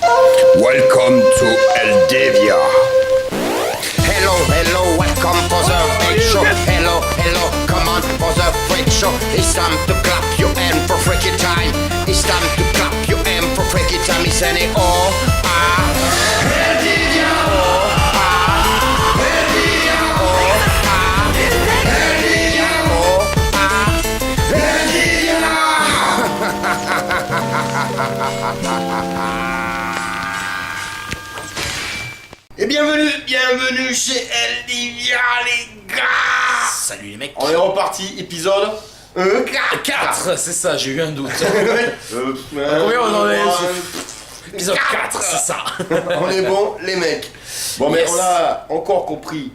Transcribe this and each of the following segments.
Welcome to Eldavia. Hello, hello, welcome for the freak show. Hello, hello, come on for the freak show. It's time to clap your hand for freaky time. It's time to clap your hand for freaky time. It's any oh ah. Eldavia, oh ah. Eldavia, oh ah. Eldavia, oh ah. Et bienvenue chez Eldavia les gars. Salut les mecs. On est reparti, épisode 4, c'est ça, j'ai eu un doute. Combien on en est Épisode 4, c'est ça. On est bon les mecs. Bon mais Yes. on a encore compris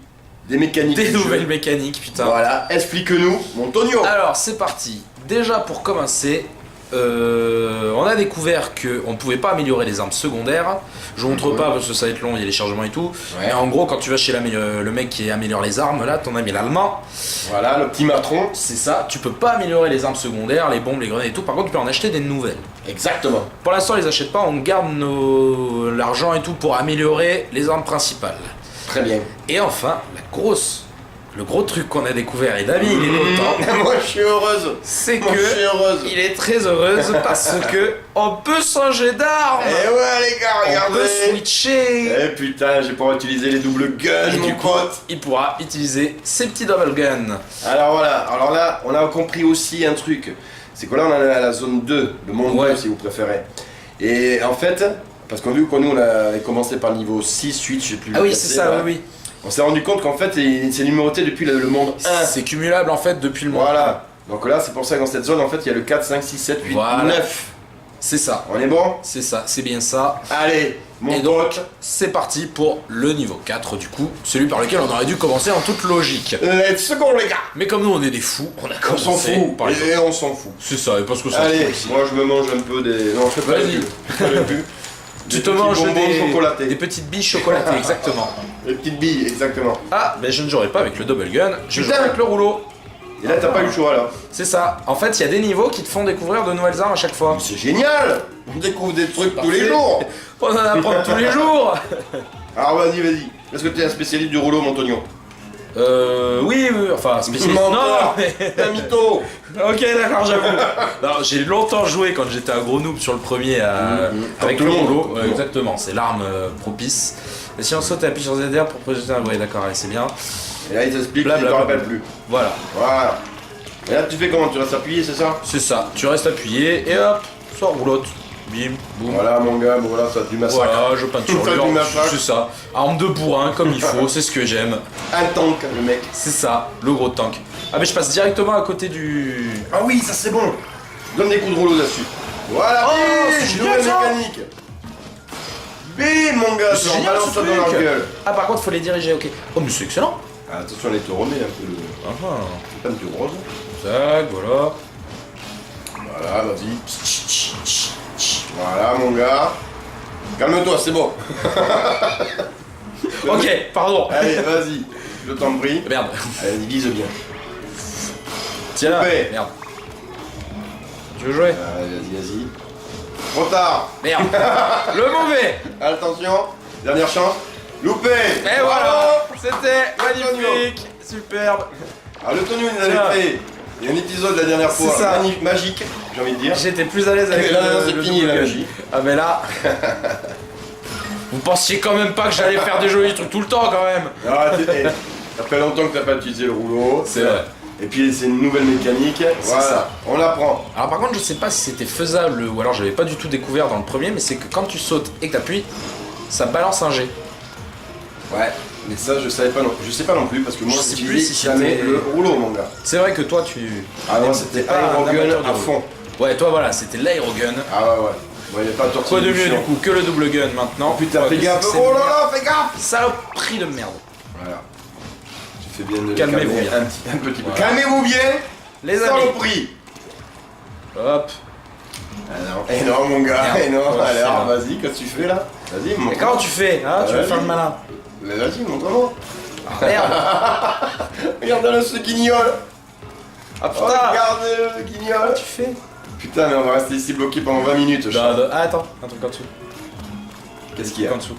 des mécaniques Des du nouvelles jeu. mécaniques, putain. Voilà, explique-nous, mon Tonio. Alors, c'est parti. Déjà, pour commencer, on a découvert qu'on ne pouvait pas améliorer les armes secondaires. Je vous montre pas parce que ça va être long, il y a les chargements et tout. Ouais. Mais en gros, quand tu vas chez le mec qui améliore les armes, là, ton ami l'allemand, Voilà, le petit matron. c'est ça, tu peux pas améliorer les armes secondaires, les bombes, les grenades et tout. Par contre, tu peux en acheter des nouvelles. Exactement. Pour l'instant, on les achète pas, on garde l'argent et tout pour améliorer les armes principales. Très bien. Et enfin, le gros truc qu'on a découvert, et David, il est content, Moi je suis heureuse. c'est Moi je suis que heureuse. il est très heureuse parce que on peut changer d'arme. Eh ouais les gars, On regardez. peut switcher. Eh putain, j'ai pas utiliser les doubles guns, Et mon du coup, pote. il pourra utiliser ses petits double guns. Alors voilà, alors là, on a compris aussi un truc. C'est que là, on en est à la zone 2, le monde Ouais. 2 si vous préférez. Et en fait, parce qu'on vu que nous, on a commencé par le niveau 6, 8, je sais plus. Ah oui, lequel c'est ça, voilà. oui, On s'est rendu compte qu'en fait, c'est numéroté depuis le monde oui. 1. C'est cumulable en fait depuis le monde. Voilà. Donc là, c'est pour ça que dans cette zone, en fait, il y a le 4, 5, 6, 7, 8, Voilà. 9. C'est ça, On est bon? c'est ça, c'est bien ça. Allez, mon Et donc, pote, c'est parti pour le niveau 4 du coup, celui par lequel on aurait dû commencer en toute logique. let's go les gars. Mais comme nous on est des fous, on a On s'en commencé fout. par les autres. Et on s'en fout. C'est ça, et parce que ça Allez, ici. moi je me mange un peu des... Non, je fais pas Vas-y. le pub. Je fais pas le pub. Tu Des te petits manges bonbons chocolatés. des petites billes chocolatées, exactement. Les petites billes, exactement. Ah, mais je ne jouerai pas avec le double gun, je Putain. jouerai avec le rouleau. Et là, t'as pas eu le choix là. C'est ça. En fait, il y a des niveaux qui te font découvrir de nouvelles armes à chaque fois. C'est génial. On découvre des trucs tous les Parfait. jours. On en apprend tous les jours. Alors vas-y. Est-ce que t'es un spécialiste du rouleau, mon Tonio? Oui, enfin, spécialiste. Menteur. Non, mais... Un mytho. Ok, d'accord, j'avoue. Non, j'ai longtemps joué quand j'étais un gros noob sur le premier avec Comme le tout le monde. rouleau. Ouais, exactement, c'est l'arme propice. Et si on saute et appuie sur ZR pour projeter un... Ouais, d'accord, allez, c'est bien. Et là, il t'explique, Bla, il te bla, bla, rappelle bla. plus. Voilà, Voilà. Et là, tu fais comment? Tu restes appuyé, c'est ça? c'est ça. Tu restes appuyé et hop, ça roulotte. Bim, boum. Voilà, mon gars, bon là, ça a du massacre. Voilà, je peinture Ça du massacre. c'est ça. Arme de bourrin comme il faut, c'est ce que j'aime. Un tank, le mec. C'est ça, le gros tank. Ah mais je passe directement à côté du... Ah oui, ça c'est bon. Donne des coups de rouleau là-dessus. Voilà, Oh, bim, c'est nouvelle génial, ça. mécanique. Bim, mon gars, C'est on génial, balance ce ça dans leur truc. gueule. Ah par contre faut les diriger, ok. Oh mais c'est excellent. Ah, attention, elle te remet un peu le... Ah, C'est pas du rose. tac, voilà. Voilà, vas-y. Voilà, mon gars. Calme-toi, c'est bon. Ok, pardon. Allez, vas-y. Je t'en prie. Merde. Allez, vise bien. Tiens, Coupé. merde. Tu veux jouer? Vas-y. Trop tard. Merde. Le mauvais. Attention. Dernière chance. Loupé. Et voilà. C'était magnifique. Superbe. Alors, le Tonio, il nous Tiens. avait fait. Il y a un épisode la dernière fois. C'est ça. Magique, j'ai envie de dire. J'étais plus à l'aise avec Mais là, le, c'est le fini, double la gun. magie. Ah mais là... Vous pensiez quand même pas que j'allais faire des jolis trucs tout le temps quand même. Ah, ça fait longtemps que t'as pas utilisé le rouleau. C'est vrai. Et puis c'est une nouvelle mécanique. Voilà, ça. on l'apprend. Alors par contre je sais pas si c'était faisable ou alors j'avais pas du tout découvert dans le premier, mais c'est que quand tu sautes et que t'appuies, ça balance un jet. Ouais. Mais ça, je savais pas non. Je sais pas non plus parce que moi, Je sais plus j'utilisais si jamais c'était- le rouleau, mon gars. C'est vrai que toi tu... Ah non, c'était pas un aérogun amateur de à rouleau. fond. Ouais toi voilà, c'était l'aérogun. Ah ouais, ouais. Bon, il n'y a pas de tortille. Quoi de mieux du coup que le double gun maintenant. Putain, Ouais, fais que gaffe. c'est Oh là là, fais gaffe. Saloperie de merde. Voilà. Tu fais bien de Calmez-vous calmer bien. un petit peu. Voilà. Calmez-vous bien. Les amis. Saloperie. Hop. Ah non. Eh non, mon gars. Merde. Eh non. Comment tu Alors, fais, vas-y, qu'est-ce que tu fais là? Vas-y, Et montre. comment tu fais hein? Tu veux Vas-y. faire le malin. Mais vas-y, montre-moi. Ah, merde. Regarde-le, ce guignol. Ah putain. Regarde-le, le guignol. Comment tu fais? Putain, mais on va rester ici bloqué pendant 20 minutes. Ah attends, un truc en dessous. Qu'est-ce qu'il y a? En dessous.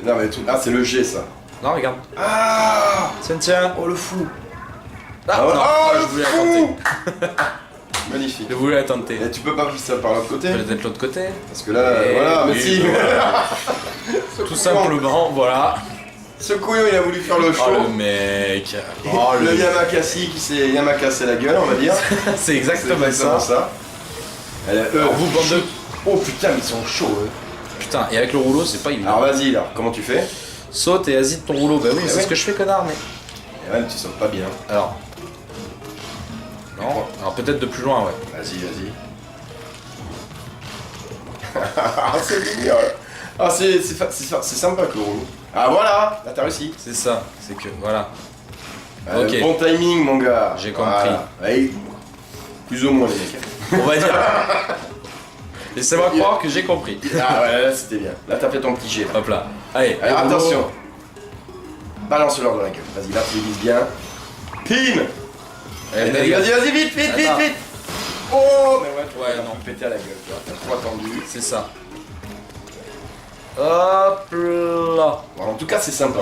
Non mais tout... Ah c'est le G ça. Non, regarde. Ah Tiens. oh le fou. Ah, Oh, non, oh, je le voulais fou. la tenter. Magnifique. Je voulais la tenter. Et tu peux pas faire ça par l'autre côté? Peut-être l'autre côté. Parce que là, Et voilà, mais oui, si. Ce Tout couillon. simplement, voilà. Ce couillon il a voulu faire le show. Oh le mec. Oh Le Yamakasi qui s'est Yamakassé la gueule on va dire. C'est C'est exactement ça. Alors vous, bande de- Oh putain mais ils sont chauds eux. Putain, et avec le rouleau, c'est pas évident. Alors vas-y là, comment tu fais? Saute et hésite ton rouleau. Bah oui, Ah c'est ouais. ce que je fais, connard, mais. Et même tu sautes pas bien. Alors. Non, alors peut-être de plus loin, ouais. Vas-y, vas-y. Ah c'est mignon. Ah c'est sympa que le rouleau. Ah voilà, là t'as réussi. C'est ça, c'est que, voilà. Ok. Bon timing mon gars. J'ai compris. Voilà. Ouais, plus ou moins les mecs. On va dire. Laissez-moi croire que j'ai compris. Ah ouais, là c'était bien. Là t'as fait ton petit jet. Hop là. Allez, Alors le rouleau. attention. Balance-leur dans la gueule. Vas-y, là tu les vises bien. Pim. Allez, Vas-y, vas-y. vas-y, vite, vite, vite, Attends. vite. Oh mais ouais, Ouais, non. péter à la gueule, tu vois. T'as trop attendu. C'est ça. Hop là. Bon, en tout cas, c'est sympa.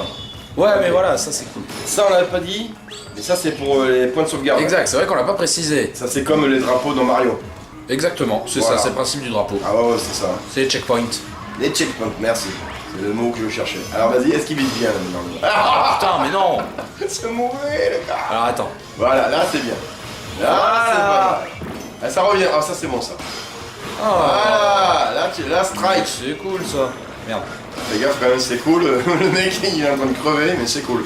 Ouais, mais voilà, ça c'est cool. Ça, on l'avait pas dit, mais ça, c'est pour les points de sauvegarde. Exact, c'est vrai qu'on l'a pas précisé. Ça, c'est comme les drapeaux dans Mario. Exactement, c'est Voilà. ça, c'est le principe du drapeau. Ah ouais, ouais, c'est ça. C'est les checkpoints. Les checkpoints, merci. C'est le mot que je cherchais. Alors, vas-y, est-ce qu'il vise bien là maintenant? Ah putain, mais non. C'est mauvais, le gars. Alors attends. Voilà, là, c'est bien. Là, Voilà. c'est pas mal. Ah, ça revient. Ah, ça, c'est bon, ça. Ah, Voilà, là, strike. c'est cool ça. Merde. Fais gaffe quand même, c'est cool. Le mec il est en train de crever, mais c'est cool.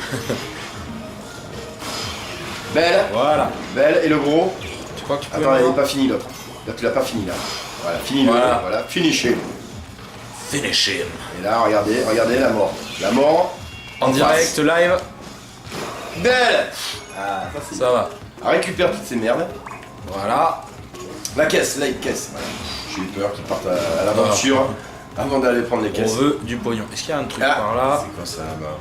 Belle, Voilà. belle, et le gros. Tu crois que tu peux Attends, il le n'est pas fini l'autre. Là, tu l'as pas fini là. Voilà, fini le. Voilà. Voilà, finish him. finish him. Et là, regardez, regardez la mort. La mort. En direct, face. live, Belle. Ah, ça c'est. ça va. Ah, récupère toutes ces merdes. Voilà. La caisse, là, il caisse. Voilà. J'ai eu peur qu'il parte à l'aventure avant d'aller prendre les On caisses. veut du pognon. Est-ce qu'il y a un truc Ah, par là? c'est quoi ça là-bas?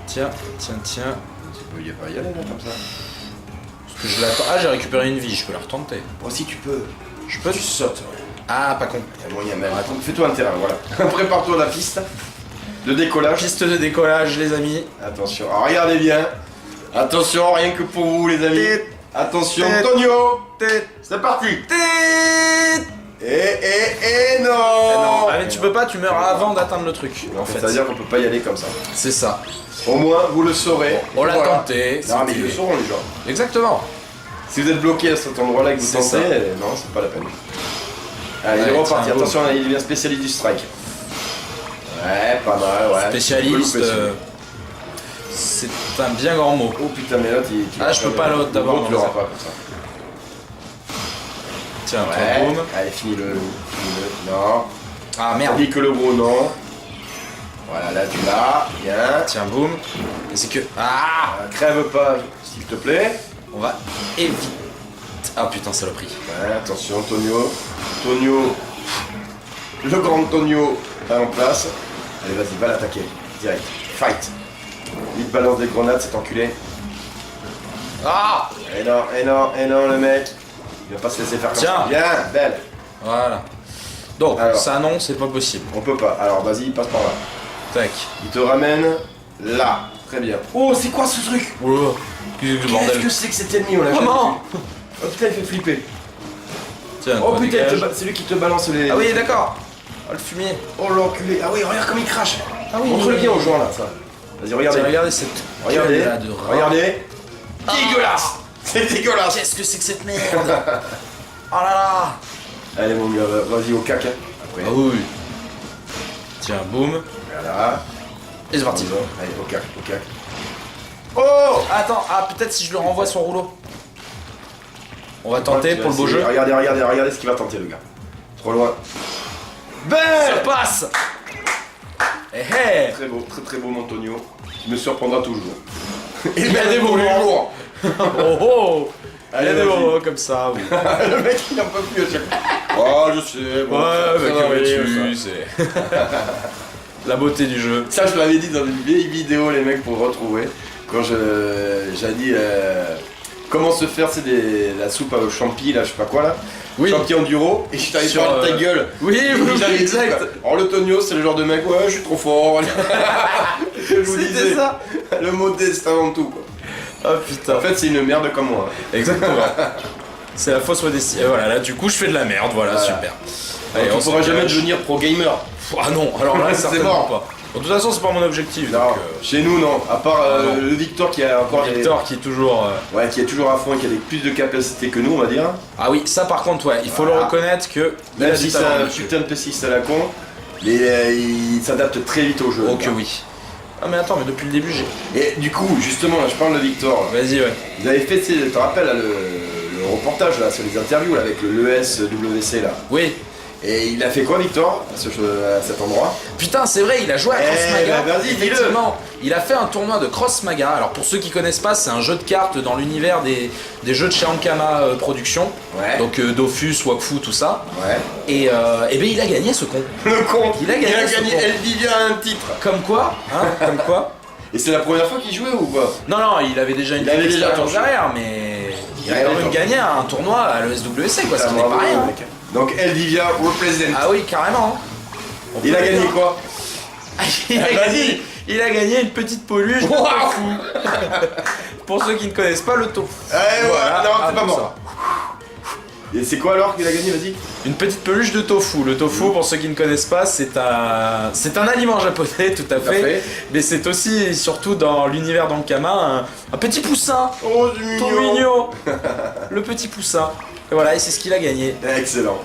Tiens, tiens, tiens. Tu peux pas y aller là comme ça. Parce que je l'attends. Ah, j'ai récupéré une vie, je peux la retenter. Moi aussi tu peux. Je peux? Tu sautes. Ouais. Ah, pas con. Il y a moyen même. Attends, fais-toi un terrain, voilà. Prépare-toi à la piste de décollage. Piste de décollage, les amis. Attention, alors regardez bien. Attention, rien que pour vous les amis. Attention, Tonio. C'est parti. Et non. Non, ah, mais tu peux pas, tu meurs avant d'atteindre le truc. En fait, C'est-à-dire qu'on peut pas y aller comme ça. c'est ça. Au moins, vous le saurez. On l'a Voilà. tenté. Non, mais c'était- ils le sauront les gens. Exactement. Si vous êtes bloqué à cet endroit-là et que vous C'est tentez, ça. non, c'est pas la peine. Allez, il Allez, est reparti. tiens, Attention, il devient spécialiste du strike. Ouais, pas mal, ouais. Spécialiste, Tu peux louper, c'est un bien grand mot. Oh putain, mais là, tu Ah, je peux pas l'autre d'abord, Tu non, l'auras ça. pas comme ça. Tiens, toi, Ouais. boum. Allez, finis-le. Non. Ah merde. Tandis que le gros, non. Voilà, là, tu l'as. Bien. Tiens, boum. Et c'est que. Ah, Crève pas, s'il te plaît. on va éviter. Ah putain, saloperie. Ouais, attention, Tonio. Tonio. Le grand Tonio est en place. Allez, vas-y, va l'attaquer. Direct. Fight. Il te balance des grenades, cet enculé. Ah, Et non, le mec. Il va pas se laisser faire comme Tiens. ça. Bien, belle. voilà. Donc, Alors. ça non, c'est pas possible. On peut pas. Alors, vas-y, passe par là. Tac. Il te ramène là. Très bien. Oh, c'est quoi ce truc? Oh, qu'est-ce que Qu'est-ce bordel. que c'est que cet ennemi? On l'a Comment jamais vu. Oh putain, il fait flipper. Tiens, Oh toi, putain, dégage. c'est lui qui te balance les. Ah oui, d'accord. Oh, le fumier. Oh l'enculé. Ah oui, regarde comme il crache. Ah oui. Montre-le bien aux gens là, ça. Vas-y, regardez. Tiens, regardez cette Regardez. gueule là de rat. Regardez. Dégueulasse. C'est dégueulasse. Qu'est-ce que c'est que cette merde? Oh là là. Allez mon gars, vas-y au caca. Après. Ah oui. Tiens, boum. Voilà. Et c'est parti. Allez, au cac, au cac. Oh. Attends, ah peut-être si je lui renvoie son rouleau. On va tenter pour le beau jeu. Regardez ce qu'il va tenter le gars. Trop loin. Ça Belle. passe. Eh eh. Très beau mon Tonio. Qui me surprendra toujours. Il y a des moments. Oh oh. Il y a Allez, des vas-y. moments comme ça, oui. Le mec il en peut plus à chaque fois. Oh je sais, bon. Ouais, ça bah va que aller, veux-tu, ça. c'est la beauté du jeu. Ça, je l'avais dit dans une vieille vidéo, les mecs, pour retrouver. Quand j'ai dit. comment se faire, c'est la soupe aux champi, là, je sais pas quoi là. Oui. Champi enduro, et je t'avais Sur, parlé de ta gueule. Oui, Et oui, j'avais dit, exact. quoi. Alors le Tonio, c'est le genre de mec, ouais, je suis trop fort. Je vous C'était disais, ça. le modeste avant tout, quoi. Oh putain. En fait, c'est une merde comme moi. Exactement. C'est la fausse modestie. Et voilà, là du coup je fais de la merde, voilà, Voilà. super. Allez, on se pourra jamais cache. devenir pro gamer. Ah non, alors là C'est certainement mort. pas. Bon, de toute façon c'est pas mon objectif. Non, Donc, chez nous, non. À part non. le Victor qui a encore Victor qui est toujours. Ouais, qui est toujours à fond et qui a plus de capacité que nous, on va dire. Ah oui, ça par contre, ouais, il faut Voilà. le reconnaître que. il Même a si du c'est talent, un monsieur. putain de P6 à la con, mais il s'adapte très vite au jeu. Oh que oui. Ah mais attends, mais depuis le début j'ai. Et du coup, justement, là, je parle de Victor. Là. Vas-y, ouais. Vous avez fait, tu te rappelles, là, le reportage là, sur les interviews là, avec le ESWC là. Oui. Et il a fait quoi, Victor, à cet endroit? Putain, c'est vrai, il a joué à Cross Eh Maga. ben, vas-y, dis-le. Effectivement, il a fait un tournoi de Cross Maga. Alors pour ceux qui connaissent pas, c'est un jeu de cartes dans l'univers des jeux de chez Ankama Productions. Ouais. Donc Dofus, Wakfu, tout ça. Ouais. Et ben il a gagné ce con. Le con. Il a gagné ce con. Elvivia a un titre. Comme quoi, hein, comme quoi. Et c'est la première fois qu'il jouait ou quoi? Non, non, il avait déjà une Il avait déjà expérience un tournoi. derrière, mais il a Ouais, quand même d'accord. gagné un tournoi à l'ESWC, quoi, ce qui n'est Bravo, pas rien. mec. Donc Elvivia represent. Ah oui, carrément. On Il peut a le gagné dire. quoi? Vas-y. Il a gagné une petite peluche de Wow. tofu. Pour ceux qui ne connaissent pas le tofu. Ouais, Voilà, non, ah, c'est pas bon, bon. ça. Et c'est quoi alors qu'il a gagné, vas-y? Une petite peluche de tofu. Le tofu, pour ceux qui ne connaissent pas, c'est un aliment japonais, tout à Tout à fait. fait. Mais c'est aussi, et surtout dans l'univers d'Ankama, un petit poussin. Oh, c'est Tout mignon. Le petit poussin. Et voilà, et c'est ce qu'il a gagné. Excellent.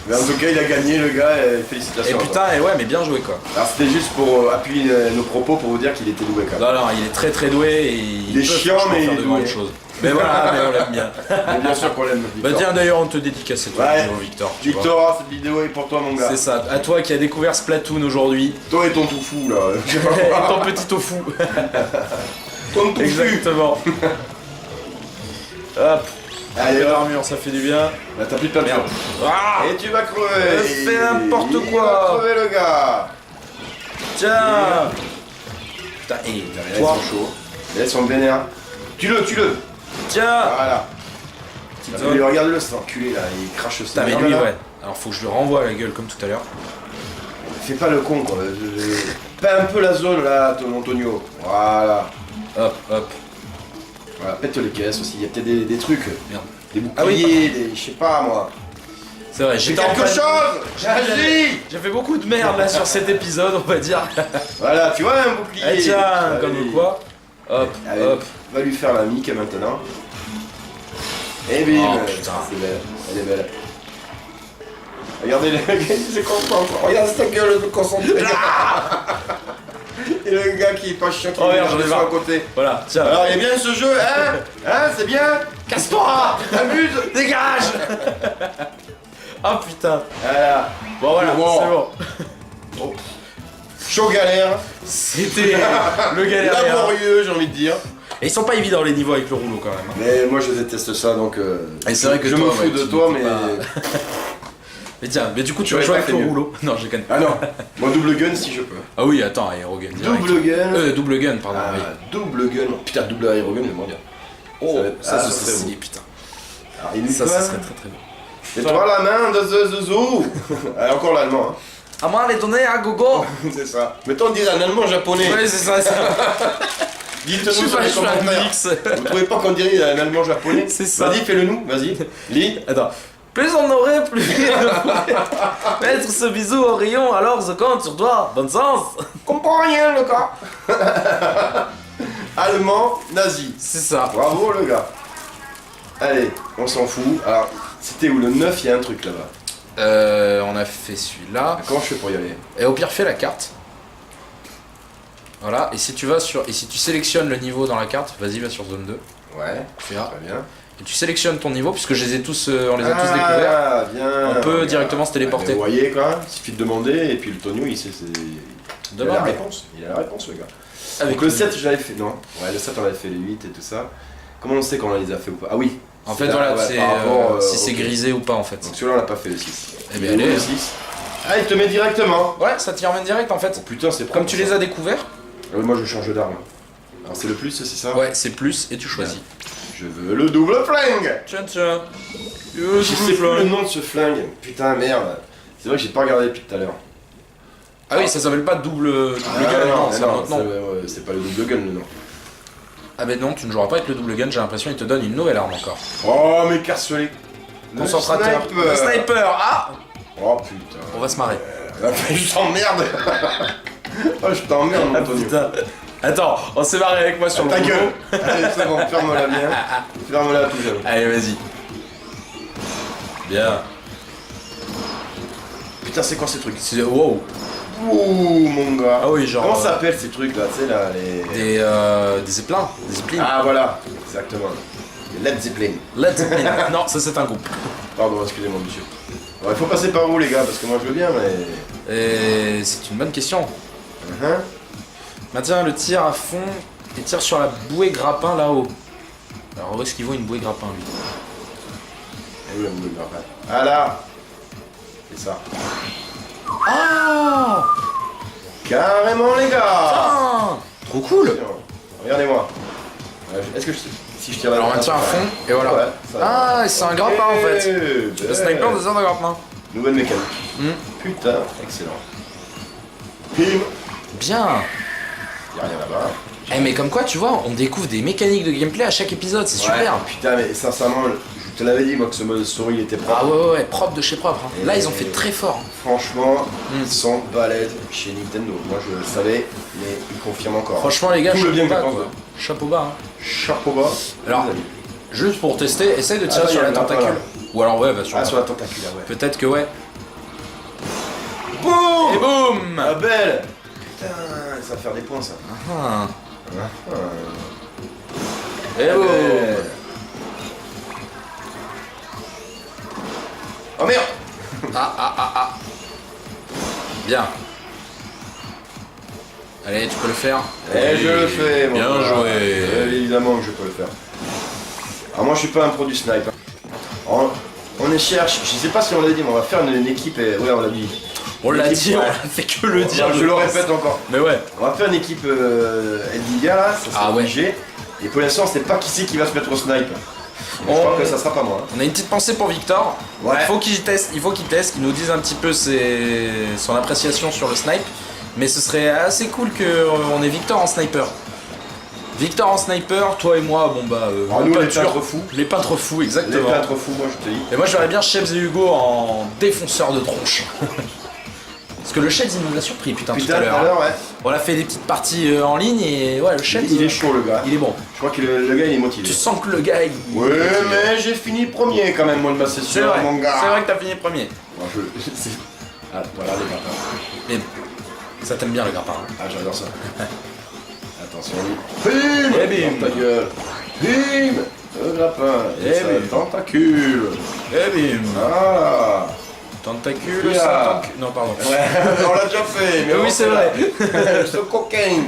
Mais en tout cas, il a gagné, le gars, et Et félicitations. putain, et ouais, mais bien joué quoi. Alors c'était juste pour appuyer nos propos pour vous dire qu'il était doué quand même. Non, non, il est très très doué et il est peut chiant, franchement mais il faire est de doué. grandes choses. Mais voilà, mais on l'aime bien. Mais bien sûr qu'on l'aime, Bah Victor. tiens, d'ailleurs, on te dédicace cette Ouais. vidéo, Victor. tu vois. Victor, cette vidéo est pour toi, mon gars. C'est ça, à toi qui as découvert Splatoon aujourd'hui. Toi et ton tout fou, là. Et ton petit tofu. Ton tout fou. Exactement. Hop, Allez, hop. l'armure, ça fait du bien. Là, t'as plus de peinture. Merde. Ah, Et tu vas crever. Fais n'importe Il quoi. va crever, le gars. tiens. Putain, et Là, ils toi, sont chauds. Là, ils sont vénères. Tue-le. tiens. Voilà. Petite Ah, zone. mais regarde-le, cet enculé, là. Il crache ce Putain, mais lui, ouais. Alors faut que je lui renvoie la gueule comme tout à l'heure. Fais pas le con, quoi. Peins un peu la zone, là, ton Antonio. Voilà. Hop, hop. Voilà, pète les caisses aussi. Il y a peut-être des trucs. Merde. Des Ah oui. boucliers, des... je sais pas, moi. C'est vrai, Fais j'étais en quelque train de- chose. J'agis. J'ai fait beaucoup de merde là sur cet épisode, on va dire. Voilà, tu vois, un bouclier. Eh tiens, Allez. comme quoi. Hop, Allez, hop. va lui faire la mique maintenant. Et bim. Oh, putain. C'est belle, elle est belle. Regardez le gars, il se concentre. Regarde sa gueule de concentré. Et le gars qui est pas chiant, qui Oh, est merde, j'en ai sur marre. à côté. Voilà, tiens. Alors, il est bien ce jeu, hein? Hein, c'est bien? Casse-toi. T'amuses? Dégage. Ah putain. Voilà. Bon voilà, Bon. c'est bon. Chaud galère. C'était le galérien. Laborieux, j'ai envie de dire. Et ils sont pas évidents les niveaux avec le rouleau quand même. hein. Mais moi, je déteste ça, donc. Et c'est vrai que je toi, me fous ouais, de tu toi, peux mais. pas. Mais tiens, mais du coup tu vas J'aurais jouer pas avec fait le mieux. rouleau. Non, j'ai connu. Ah non, moi double gun si je peux. Ah oui, attends, aérogun direct. Double gun. Double gun, pardon. Ah, oui. double gun. Putain, double aérogun, j'aimerais bien. Oh, Ça, ça, ce ce serait serait beau. stylé, putain. Alors, il est Ça, quoi ça serait très très bon. Et toi la main de Zouzou. Ah, encore l'allemand, À moi les donner à gogo. hein. C'est ça. Mettons, on dirait un allemand japonais. Ouais, c'est ça, ça. Dites-nous Je sais sur pas, les je fais un commentaires. mix. Vous trouvez pas qu'on dirait un allemand japonais? C'est ça. Vas-y, fais-le nous, vas-y. Lis. Attends. Plus on aurait, plus on pourrait mettre ce bisou au rayon, alors je compte sur toi. Bon sens. Comprends rien, le gars. Allemand, nazi. C'est ça. Bravo, le gars. Allez, on s'en fout. Alors, c'était où le 9, il y a un truc là-bas. On a fait celui-là. Comment je fais pour y aller? Et au pire, fais la carte. Voilà. Et si tu vas sur, et si tu sélectionnes le niveau dans la carte, vas-y, va sur zone 2. Ouais, Tu verras. très bien. Et tu sélectionnes ton niveau, puisque je les ai tous, on les a tous découverts. Ah, bien. On peut directement se téléporter. Vous voyez quoi, il suffit de demander et puis le Tonio il sait. Il a la Demande. réponse. Il a la réponse, le gars. Avec Donc le 7, j'avais fait. Non. Ouais, le 7, on avait fait les 8 et tout ça. Comment on sait qu'on les a fait ou pas? Ah oui. En C'est fait, là, voilà, ouais, c'est par rapport, si c'est ok. grisé ou pas en fait. Donc celui-là, on l'a pas fait le 6. Eh bien, allez. Le 6. Ah, il te met directement. Ouais, ça t'y ramène direct en fait. Oh putain, c'est Comme tu les as découverts, Moi, je change d'arme. Alors c'est le plus, c'est ça? ouais, c'est plus et tu choisis. Je veux le double flingue. Tiens, tiens. Je sais plus le nom de ce flingue. Putain, merde. C'est vrai que j'ai pas regardé depuis tout à l'heure. Ah oui, ça s'appelle pas double gun, non, c'est un autre nom. C'est pas le double gun le nom. Ah ben non, tu ne joueras pas avec le double gun, j'ai l'impression qu'il te donne une nouvelle arme encore. Oh, mais carcelé. Concentrateur. Le sniper, ah. Oh putain. On va se marrer. Je t'emmerde. Oh, je t'emmerde, mon Antonio. Putain. Attends, on s'est marré avec moi sur le Ta boulot. gueule. Allez, c'est bon, ferme-la bien. Ferme-la tout seul. Allez, vas-y. Bien. Putain, c'est quoi ces trucs? Wow. Ouh, mon gars. Ah oui, genre. Comment ça s'appelle ces trucs là? Tu sais là, les. Des zeppelins. Des zeppelins. Ah voilà, exactement. Les Led Zeppelin. Led Zeppelin. Non, ça c'est un groupe. Pardon, excusez-moi, monsieur. Bon, il faut passer par où, les gars? Parce que moi je veux bien, mais. Et c'est une bonne question. Hein? Maintiens le tir à fond et tire sur la bouée grappin là-haut. Alors où est-ce qu'il voit une bouée grappin lui? Et où la boule grappin? Ah là! C'est ça. Ah, Carrément, les gars! ah, trop cool. Regardez-moi. Est-ce que si je tire la Alors maintiens à fond et voilà. Ouais, ça- Ah, c'est un grappin en fait. Eh, Le sniper de un grappin. Nouvelle mécanique. Hmm. Putain, excellent. Pim! Bien. Y'a rien là-bas. Eh mais comme quoi tu vois, on découvre des mécaniques de gameplay à chaque épisode, c'est super. Ouais, putain, mais sincèrement, je te l'avais dit, moi, que ce mode story il était propre. Ah ouais, propre de chez propre. Hein. Et- Là ils ont fait très fort. Franchement, Mm. ils sont balèzes chez Nintendo. Moi, je le savais, mais ils confirment encore. Franchement les gars, Tout le chapeau bien que bas je pense. quoi. Chapeau bas. Hein. Chapeau bas. Alors, les amis. Juste pour tester, essaye de tirer Ah, sur il y a la le grappin, tentacule. là. Ou alors ouais, bah sur Ah, la- sur la tentacule, là, ouais. Peut-être que ouais. Boum! Et boum. Ah, belle! Putain, ça va faire des points, ça. Ah. Ah. Et Ah, boum. belle. Oh merde! Ah. Bien. Allez, tu peux le faire. Eh, je le fais, mon Bien gars. joué. Évidemment que je peux le faire. Alors moi je suis pas un pro du snipe. On est cherche, je sais pas si on l'a dit, mais on va faire une équipe. Ouais, on l'a dit. On l'a Une dit, équipe, on ouais. a fait que le dire. Je le pense. répète encore. Mais ouais. On va faire une équipe Nvidia là, ça sera Ah ouais. obligé. Et pour l'instant, on sait pas qui c'est qui va se mettre au snipe. Mais je On- crois que ça sera pas moi. On a une petite pensée pour Victor. Ouais. Il faut qu'il teste, qu'il nous dise un petit peu son appréciation sur le snipe. Mais ce serait assez cool qu'on ait Victor en sniper. Victor en sniper, toi et moi, bon bah. Alors, en nous, les peinture. peintres fous. Les peintres fous, Les exactement. peintres fous, moi je te dis. Et moi je verrais bien Chebs et Hugo en défonceur de tronche. Parce que le Chebs il nous a surpris putain, tout à Putain, l'heure. alors ouais. On a fait des petites parties en ligne et ouais le Chebs Il est chaud le gars. il est bon. Je crois que le gars il est motivé. Tu sens que le gars il... Ouais, mais j'ai fini premier quand même, moi de ma session, C'est vrai, mon gars. c'est vrai que t'as fini premier. Bon, c'est- Ah, voilà les grappins. Mais ça t'aime bien le grappin. Hein. Ah, j'adore ça. Attention. Bim! Et bim. Dans ta gueule. Bim! Le grappin. Et Et ça, bim. tentacule. Et bim. Ah! Tentacule, Yeah. ça Non pardon. Ouais, on l'a déjà fait. Mais Oui, on c'est fait vrai. là. Ce coquin.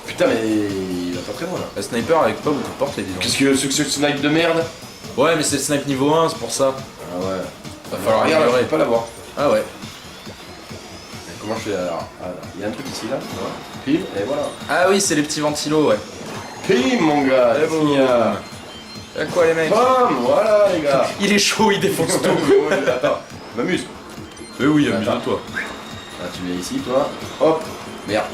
Putain, mais il va pas très loin là. Le sniper avec pas beaucoup de portée dis donc. Qu'est-ce que ce snipe de merde? Ouais mais c'est le snipe niveau 1, c'est pour ça. Ah ouais. Va falloir Regarde, je améliorer. peux pas l'avoir. Ah ouais. Comment je fais alors? Ah, là. Il y a un truc ici là. Voilà. Pile, et voilà. Ah oui c'est les petits ventilos ouais. Pile, mon gars. Et qu'est-ce qu'il y boum. a? Y'a quoi les mecs? Bam, voilà les gars. Il est chaud, il défonce tout. Ouais, attends, je m'amuse. Mais oui, amuse-toi. Ah, tu viens ici, toi. Hop. Merde.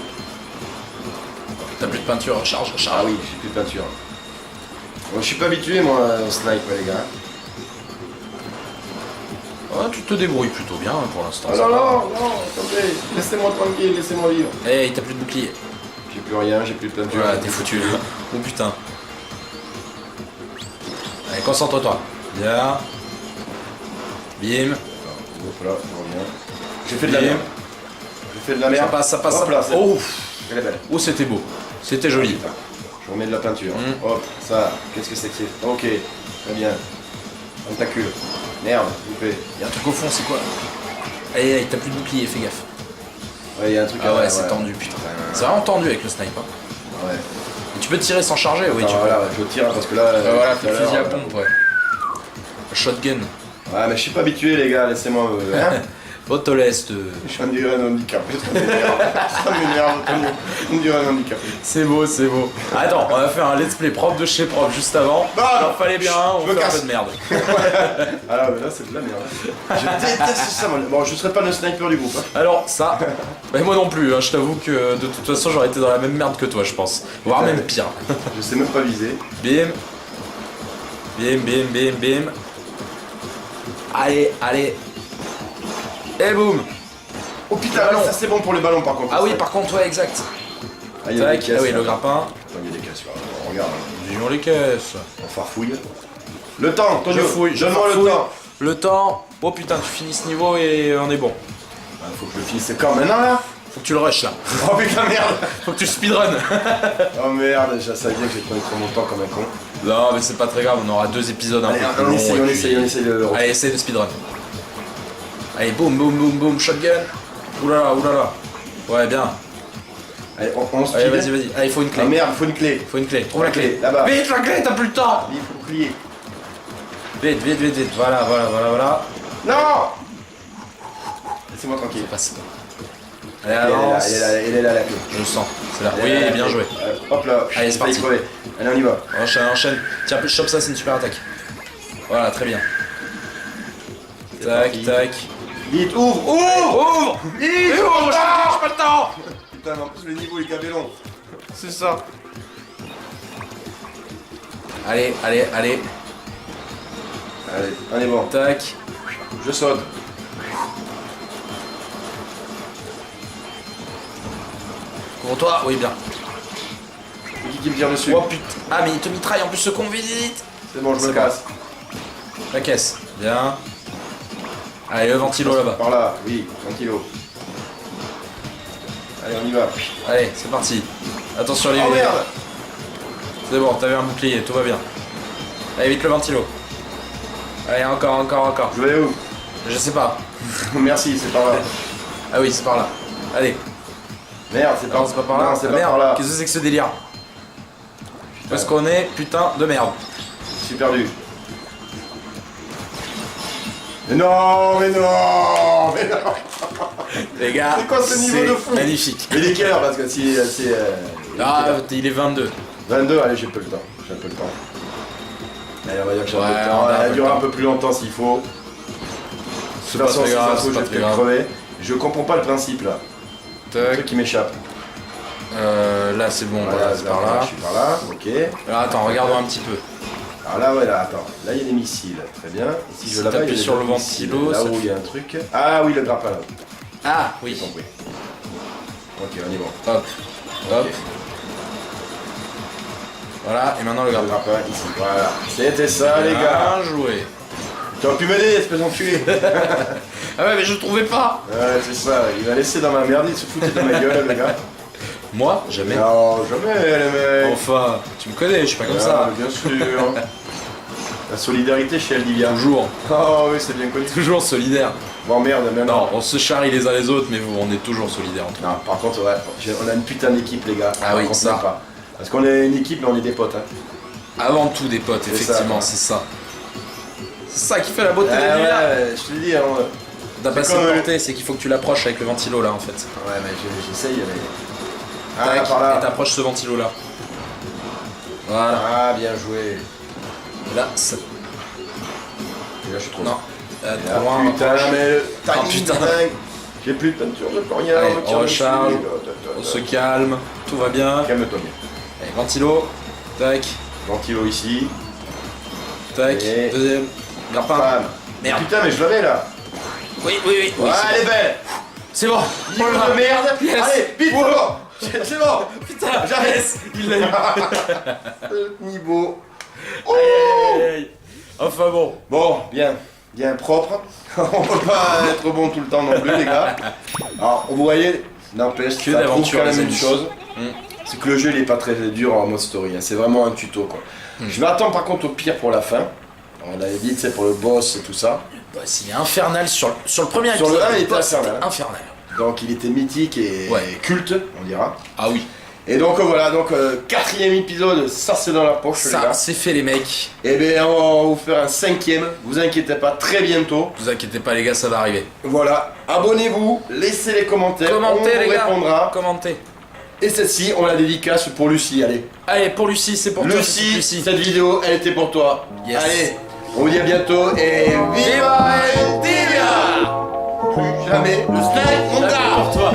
T'as plus de peinture, recharge. Ah oui, j'ai plus de peinture. Bon, je suis pas habitué moi au snipe, les gars. Ouais, tu te débrouilles plutôt bien pour l'instant. Oh ça non, va. non, non, attendez. Laissez-moi tranquille, laissez-moi vivre. Hey, t'as plus de bouclier. J'ai plus rien, j'ai plus de peinture. Voilà, t'es foutu. Oh putain. Allez, concentre-toi. Bien. Bim. Hop là, je reviens. J'ai fait de la Bim. merde. J'ai fait de la merde. Ça passe, ça passe. Hop ça là, passe. c'est Oh, Elle est belle. oh c'était beau. C'était joli. Putain. Je remets de la peinture. Mm. Hop, ça, qu'est-ce que c'est que c'est? Ok, très bien. Tentacule. Merde, loupé. Y'a un truc au fond, c'est quoi? Allez, t'as plus de bouclier, fais gaffe. Ouais, il y a un truc Ah ouais, ouais, c'est ouais. tendu, putain. C'est vraiment tendu avec le snipe. Hein. Ouais. Et tu peux tirer sans charger, oui, Attends, tu peux. voilà, je tire parce que là. Voilà, tout fais à le l'heure, fusil à pompe, ouais. Shotgun. Ouais, mais je suis pas habitué, les gars, laissez-moi. Hein Autoleste. J'en dirais un handicapé, ça m'énerve. Ça m'énerve, Antonio. On dirait un handicapé. C'est beau, c'est beau. Attends, on va faire un let's play propre de chez propre juste avant. Ah, Alors fallait bien un, on je me fait un casse. peu de merde. Ah mais là c'est de la merde. Je déteste ça, moi. Bon, je serais pas le sniper du groupe. Hein. Alors ça, mais moi non plus, hein, je t'avoue que de toute façon j'aurais été dans la même merde que toi je pense. Voire même pire. Je sais même pas viser. Bim. Bim, bim, bim, bim. Allez, allez. Et boum. Oh putain, Ballon. ça c'est bon pour les ballons par contre. Ah oui, par contre, ouais, exact. Ah, il y a des Tac, caisses, ah oui, là. le grappin. Attends, il y a des caisses là. On regarde. Disons les caisses. On farfouille. Le temps, Je Antonio. fouille, je Donne-moi le farfouille. temps. Le temps. Oh putain, tu finis ce niveau et on est bon. Ah, faut que je le finisse quand maintenant là. Faut que tu le rushes là. Oh putain merde. Faut que tu speedrun. Oh merde, je savais bien que j'ai pris trop mon temps comme un con. Non, mais c'est pas très grave, on aura 2 épisodes un Allez, peu plus on longs. essaye, et on puis- essaye, on essaye de le Allez, essaye de speedrun. Allez, boum, boum, boum, boum, shotgun. Oulala, oulala. Ouais, bien. Allez, on se Allez, pile. vas-y, vas-y. Allez, faut une clé. Ah merde, faut une clé. Faut une clé. Trouve la clé. Là-bas. Vite, la clé, t'as plus le temps. Il faut plier. Vite, vite, vite, vite. Voilà, voilà, voilà, voilà. Non. Laissez-moi tranquille. Passe. Allez, Elle est là, avance. elle est là, elle est là la clé. Je le sens. C'est là. Elle est là, Oui, bien la joué. clé. Hop là. Allez, c'est Failli parti. crever. Allez, on y va. Enchaîne, enchaîne. Tiens, chope ça, c'est une super attaque. Voilà, très bien. C'est Tac, parti. tac. Vite, ouvre, ouvre. Ouvre. Vite, Mais ouvre, j'ai pas le temps. Putain, mais en plus le niveau est gavé long. C'est ça. Allez, allez, allez. Allez, on est bon. Tac. Je saute. Couvre-toi. Oui, bien. C'est qui me tire dessus? Oh putain. Ah, mais il te mitraille en plus ce con, vite. C'est bon, je C'est me bon. casse. La caisse. Bien. Allez, le ventilo là-bas. Par là, oui, tranquillo. Allez, on y va. Allez, c'est parti. Attention les Oh merde. C'est bon, t'avais un bouclier, tout va bien. Allez, vite le ventilo. Allez, encore, encore, encore. Je vais aller où? Je sais pas. Merci, c'est par là. Ah oui, c'est par là. Allez. Merde, c'est Non, c'est pas par là. Non, c'est Ah, pas merde. par là. Qu'est-ce que c'est que ce délire? Où est-ce qu'on est? Putain de merde. Je suis perdu. Mais non, mais non, mais non. Les gars, C'est quoi ce niveau de fou? magnifique. Mais il est quelle heure? Parce que si c'est. Ah, il est 22. 22, allez, j'ai peu le temps. J'ai un peu le temps. Allez, on va dire que j'ai un peu Ouais, le temps. on a un Elle peu le durera temps. un peu plus longtemps s'il faut. C'est De toute façon, pas si très ça grave, se trouve, c'est je pas vais très peut-être grave. crever. Je comprends pas le principe là. Le Tac. truc qui m'échappe. Là, c'est bon, voilà, Voilà, c'est par là. je suis par là, ok. Alors, attends, regardons un petit peu. Alors là, ouais, là, attends. Là, il y a des missiles. Très bien. Ici, Si je là-bas, il y a t'appuies des sur le autres missiles. ventilo, Là ça où te il y a un truc. Ah oui, le grappin là. Ah, oui. J'ai compris. Ok, on y va. Hop, hop. Ok. Voilà, et maintenant le Le grappin. grappin ici. Voilà. C'était ça, les gars. Bien joué. Tu aurais pu m'aider, espèce d'enculé. Ah ouais, mais je trouvais pas. Ouais, c'est ça. Il m'a laissé dans ma merde, il se foutait de ma gueule, le gars. Moi, jamais. Non, jamais, les mecs. Enfin, tu me connais, je suis pas comme Ah, ça. bien sûr. La solidarité chez Eldivia. Toujours, Oh oui, c'est bien connu. toujours solidaire. Bon, merde, merde. Non, on se charrie les uns les autres, mais on est toujours solidaires entre nous. Non, par contre, ouais, on a une putain d'équipe, les gars. Ah Par oui, contre, ça. même pas. Parce qu'on est une équipe, mais on est des potes. Hein. Avant tout des potes, C'est effectivement, ça, c'est ça. C'est ça qui fait la beauté Ah de l'univers. ouais, je te le dis, hein. T'as pas c'est assez comme- porté, c'est qu'il faut que tu l'approches avec le ventilo là en fait. Ouais, mais j'essaye, mais. Ah, Tac, par et là. t'approches ce ventilo là. Voilà. Ah, bien joué. Et là, ça... Et là, je suis trop Non. Ah, Trop loin. putain, mais le timing, Ah, putain. dingue. J'ai plus de peinture, j'ai plus rien. Allez, me tire on recharge. dessus. On se calme, tout va bien. Calme-toi bien. Allez, ventilo. Tac, Ventilo ici. tac. Et- Deuxième. Grappin. Bam. Merde. Putain, mais je l'avais là. Oui, oui, oui. oui, Ouais, c'est elle est bon. belle. C'est bon. Niveau Voilà. de merde. Yes. Allez, vite, Wow. c'est bon. C'est bon. Putain, J'arrête. yes, il l'a eu. Niveau. Aïe, aïe, aïe, aïe. Enfin bon. Bon, bien. Bien propre. On peut pas être bon tout le temps non plus, les gars. Alors, vous voyez, n'empêche, Que ça prouve d'aventure, quand même les une amis. chose. Mm. C'est que le jeu, il est pas très dur en mode story. Hein. C'est vraiment un tuto, quoi. Je vais attendre, par contre, au pire pour la fin. On avait dit, c'est pour le boss et tout ça. Bah, s'il est infernal sur le premier Sur le épisode. 1, il était boss, infernal. infernal. Donc, il était mythique et Ouais. culte, on dira. Ah oui. Et donc voilà, donc 4ème épisode, ça c'est dans la poche les Ça, gars. c'est fait les mecs. Et bien on va vous faire un 5ème, vous inquiétez pas, très bientôt. Vous inquiétez pas les gars, ça va arriver. Voilà, abonnez-vous, laissez les commentaires, Commentez on les vous gars. répondra. Commentez. Et celle-ci, on la dédicace pour Lucie, allez. Allez, pour Lucie, c'est pour toi. Lucie, Lucie. cette vidéo, elle était pour toi. Yes. Allez, on vous dit à bientôt et viva el Divia. Plus jamais le steak, mon Jamais gars. pour toi.